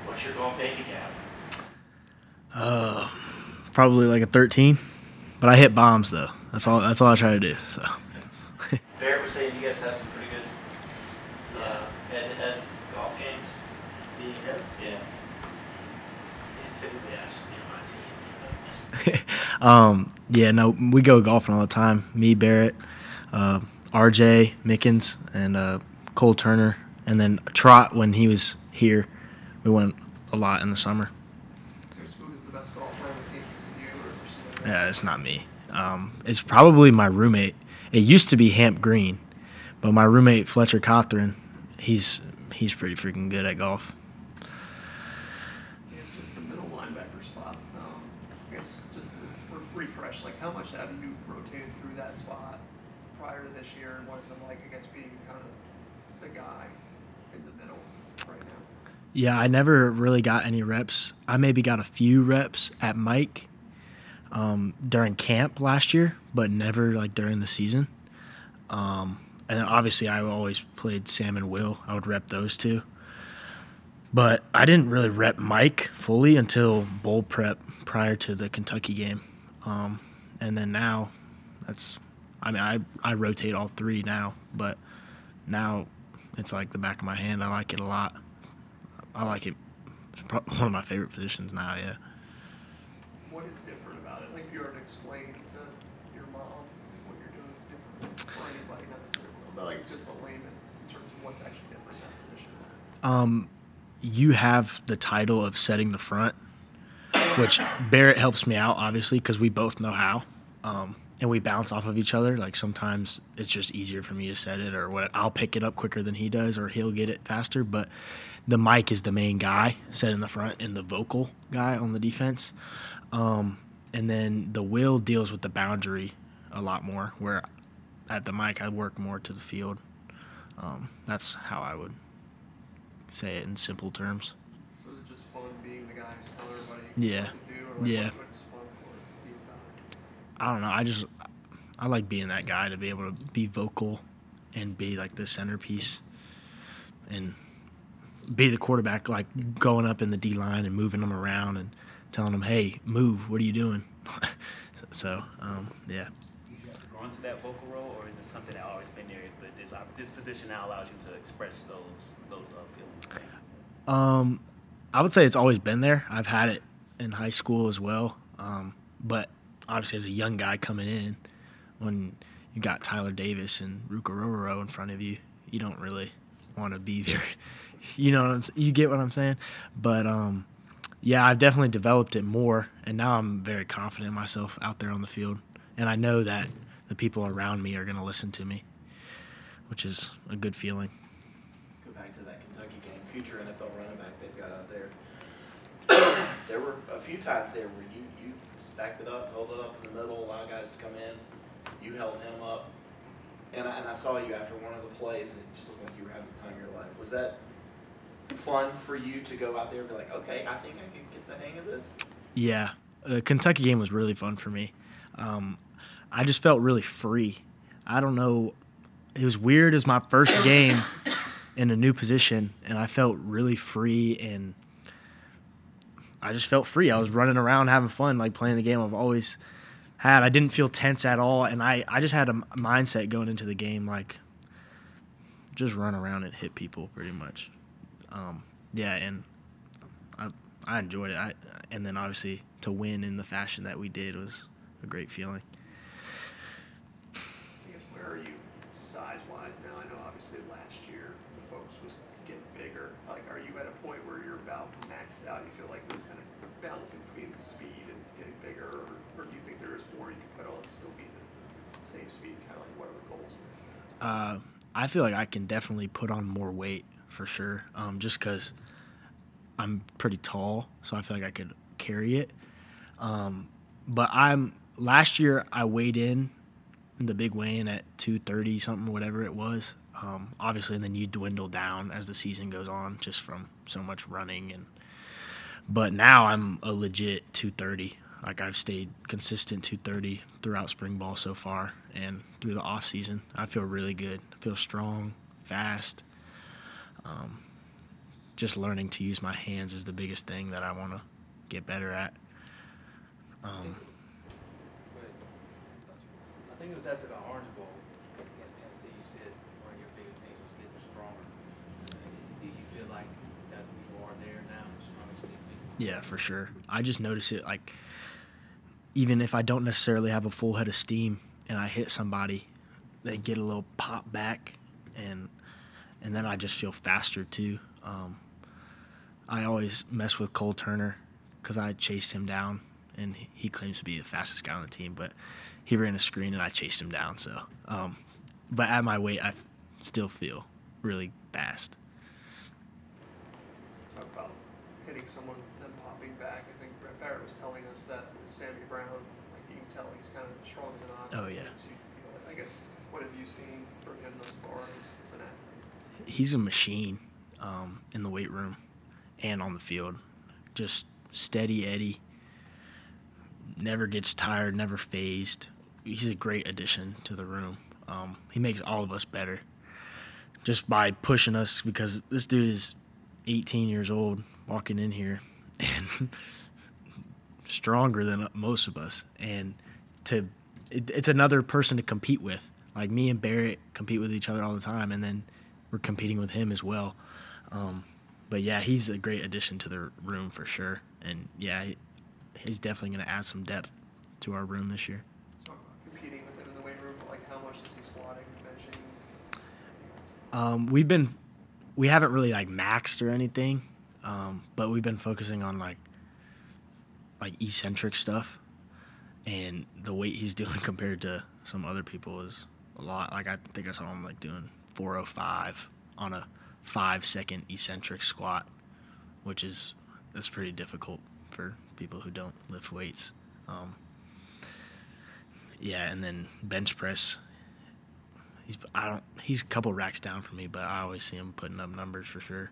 What's your golf handicap? Probably like a 13. But I hit bombs though. That's all I try to do. So. Barrett was saying you guys have some pretty good head-to-head golf games. Me and him? Yeah. He's typically asking me on my team. Yeah, no, we go golfing all the time. Me, Barrett, RJ, Mickens, and Cole Turner. And then Trot, when he was here, we went a lot in the summer. Who's the best golfer on the team? Is it you or somebody? Yeah, it's not me. It's probably my roommate. It used to be Hamp Green, but my roommate Fletcher Cothran, he's pretty freaking good at golf. It's just the middle linebacker spot. I guess just to refresh, like how much have you rotated through that spot prior to this year, and what is it like, I guess, being kind of the guy in the middle right now? Yeah, I never really got any reps. I maybe got a few reps at Mike during camp last year, but never like during the season. And then obviously I always played Sam and Will. I would rep those two. But I didn't really rep Mike fully until bowl prep prior to the Kentucky game. And then now I rotate all three now, but now it's like the back of my hand. I like it a lot. I like it. It's probably one of my favorite positions now, yeah. What is different about it? Like if you were to explain to your mom what you're doing is different for anybody, not necessarily, but like just a layman in terms of what's actually different in that position. You have the title of setting the front, which Barrett helps me out, obviously, because we both know how. And we bounce off of each other. Like sometimes it's just easier for me to set it, or what I'll pick it up quicker than he does, or he'll get it faster. But the Mike is the main guy, setting the front, and the vocal guy on the defense. And then the Will deals with the boundary a lot more, where at the Mike I work more to the field. That's how I would say it in simple terms. So is it just fun being the guy who's telling everybody Yeah. what to do, or like Yeah. what's fun for you about it? I don't know. I like being that guy, to be able to be vocal and be like the centerpiece and be the quarterback, like going up in the D line and moving them around and telling them, "Hey, move! What are you doing?" So, yeah. Did you have to grow into that vocal role, or is it something that always been there, but this position now allows you to express those feelings? I would say it's always been there. I've had it in high school as well, but obviously as a young guy coming in, when you got Tyler Davis and Ruka Rororo in front of you, you don't really want to be there. You know you get what I'm saying? But yeah, I've definitely developed it more, and now I'm very confident in myself out there on the field, and I know that the people around me are going to listen to me, which is a good feeling. Let's go back to that Kentucky game. Future NFL running back they've got out there. There were a few times there where you stacked it up, held it up in the middle, allowed guys to come in. You held him up. And I saw you after one of the plays, and it just looked like you were having the time of your life. Was that fun for you to go out there and be like, okay, I think I can get the hang of this? Yeah, the Kentucky game was really fun for me. I just felt really free. I don't know. It was weird. It was my first game in a new position, and I felt really free, and I just felt free. I was running around having fun, like playing the game I've always had. I didn't feel tense at all, and I just had a mindset going into the game, like just run around and hit people pretty much. Yeah, and I enjoyed it. And then obviously to win in the fashion that we did was a great feeling. I guess where are you size-wise now? I know obviously last year the focus was getting bigger. Like, are you at a point where you're about maxed out? You feel like it's kind of balancing between speed and getting bigger, or do you think there is more you can put on and still be the same speed, kind of like what are the goals? I feel like I can definitely put on more weight for sure, just because I'm pretty tall, so I feel like I could carry it. But last year I weighed in the big weigh-in at 230 something, whatever it was. Obviously, and then you dwindle down as the season goes on, just from so much running. But now I'm a legit 230. Like, I've stayed consistent 230 throughout spring ball so far and through the off season. I feel really good. I feel strong, fast. just learning to use my hands is the biggest thing that I want to get better at. I think it was after the Orange Bowl against Tennessee. You said one of your biggest things was getting stronger. Do you feel like that you are there now, as strong as you need to be? Yeah, for sure. I just notice it, like, even if I don't necessarily have a full head of steam and I hit somebody, they get a little pop back, and then I just feel faster too. I always mess with Cole Turner because I chased him down, and he claims to be the fastest guy on the team, but he ran a screen and I chased him down. So, but at my weight, I still feel really fast. Talk about hitting someone and popping back. I think Barrett was telling us that with Sammy Brown, like you can tell he's kind of strong as an ox. Oh, yeah. So you feel like, I guess, what have you seen from him thus far as an athlete? He's a machine in the weight room and on the field. Just steady Eddie. Never gets tired, never phased. He's a great addition to the room. He makes all of us better just by pushing us, because this dude is 18 years old walking in here and stronger than most of us. And it's another person to compete with. Like, me and Barrett compete with each other all the time, and then we're competing with him as well. But, yeah, he's a great addition to the room for sure. And, yeah, he's definitely going to add some depth to our room this year. Talk about competing with him in the weight room, like how much is he squatting and benching? We haven't really, like, maxed or anything, but we've been focusing on, like eccentric stuff. And the weight he's doing compared to some other people is a lot. Like, I think I saw him, like, doing 405 on a 5-second eccentric squat, that's pretty difficult for people who don't lift weights. Yeah, and then bench press. He's a couple racks down from me, but I always see him putting up numbers for sure.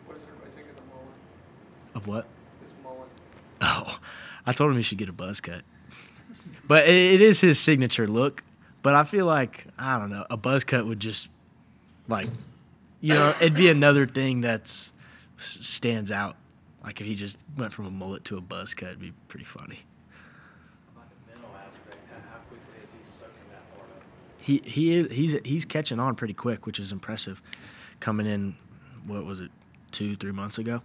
What does everybody think of the mullet? Of what? His mullet. Oh, I told him he should get a buzz cut. But it is his signature look. But I feel like, I don't know, a buzz cut would just, like, it'd be another thing that stands out. Like, if he just went from a mullet to a buzz cut, it'd be pretty funny. About the mental aspect, how quickly is he soaking that part up? He's catching on pretty quick, which is impressive. Coming in, what was it, 2-3 months ago,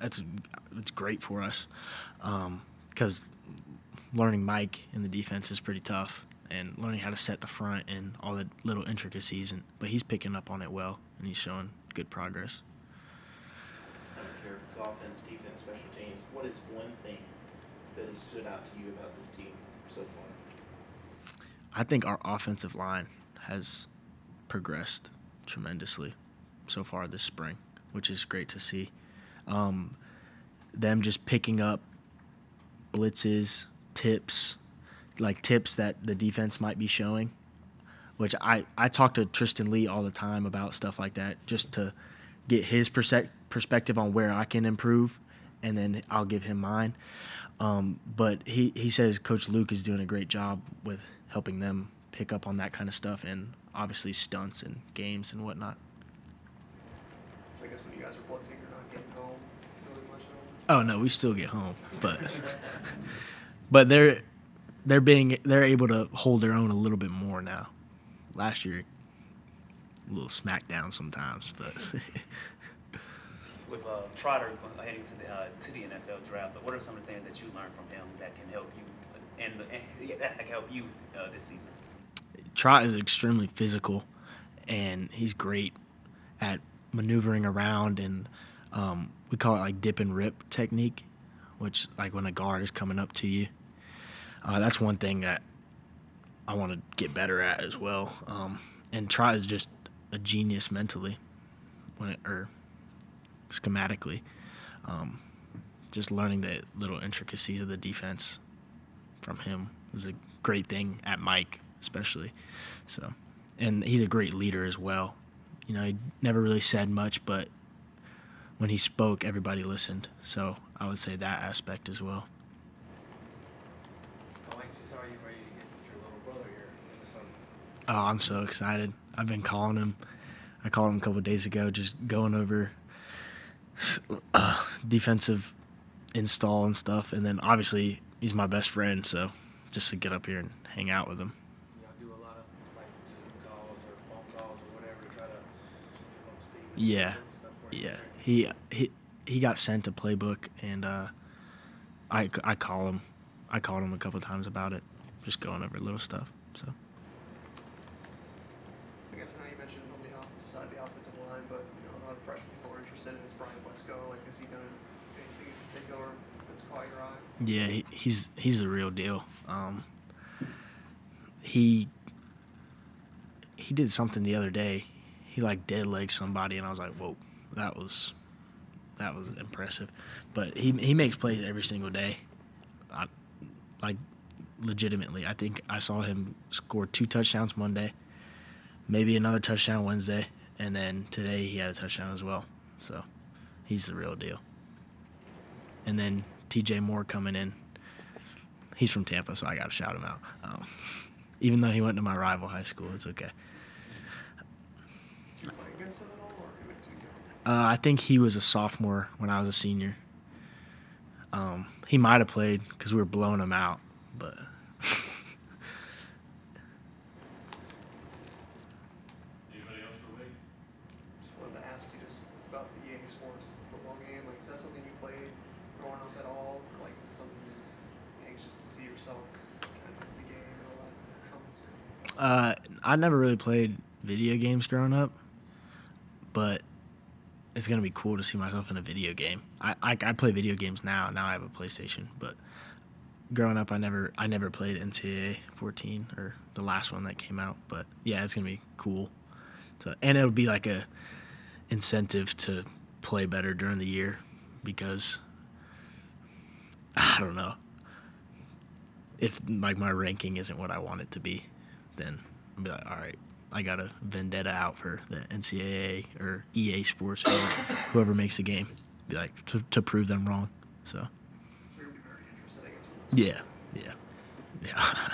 it's great for us, because learning Mike in the defense is pretty tough, and learning how to set the front and all the little intricacies. But he's picking up on it well, and he's showing good progress. I don't care if it's offense, defense, special teams. What is one thing that has stood out to you about this team so far? I think our offensive line has progressed tremendously so far this spring, which is great to see. Them just picking up blitzes, tips that the defense might be showing, which I talk to Tristan Lee all the time about stuff like that, just to get his perspective on where I can improve, and then I'll give him mine. But he says Coach Luke is doing a great job with helping them pick up on that kind of stuff, and obviously stunts and games and whatnot. I guess when you guys are blitzing, you're not getting home really much at Oh all. no, we still get home, but they're able to hold their own a little bit more now. Last year, a little smackdown sometimes, but. With Trotter heading to the NFL draft, what are some of the things that you learned from him that can help you that can help you this season? Trot is extremely physical, and he's great at maneuvering around, and we call it like dip and rip technique, which, like, when a guard is coming up to you. That's one thing that I want to get better at as well. And Trot is just a genius mentally, schematically. Just learning the little intricacies of the defense from him is a great thing at Mike, especially. So, and he's a great leader as well. He never really said much, but when he spoke, everybody listened. So I would say that aspect as well. How anxious are you for you to get your little brother here in the summer? Oh, I'm so excited. I've been calling him. I called him a couple of days ago, just going over defensive install and stuff. And then obviously he's my best friend, so just to get up here and hang out with him. Y'all do a lot of like Zoom calls or phone calls or whatever to try to keep him up to speed with Yeah, stuff for you? yeah. He got sent a playbook, and I call him. I called him a couple of times about it, just going over little stuff. So. I guess I know you mentioned on the offensive side of the offensive line, but you know, a lot of fresh people are interested in is Bryant Wesco. Like, has he done anything in particular that's caught your eye? Yeah, he's the real deal. He did something the other day. He like dead legged somebody, and I was like, whoa, that was impressive. But he makes plays every single day. Like legitimately, I think I saw him score 2 touchdowns Monday, maybe another touchdown Wednesday, and then today he had a touchdown as well. So he's the real deal. And then TJ Moore coming in. He's from Tampa, so I got to shout him out. Even though he went to my rival high school, it's okay. Did you play against him at all, or he went too young? I think he was a sophomore when I was a senior. He might have played because we were blowing him out, but Anybody else for Wade? Just wanted to ask you just about the EA Sports football game. Like, is that something you played growing up at all? Like, is it something you're anxious to see yourself kind of in the game and all that comes soon? I never really played video games growing up, but it's gonna be cool to see myself in a video game. I play video games now. Now I have a PlayStation, but growing up I never played NCAA 14 or the last one that came out. But yeah, it's gonna be cool. And it'll be like a incentive to play better during the year because I don't know. If like my ranking isn't what I want it to be, then I'll be like, all right, I got a vendetta out for the NCAA or EA Sports, whoever makes the game, be like to prove them wrong. So So you'll be very interested, I guess. yeah.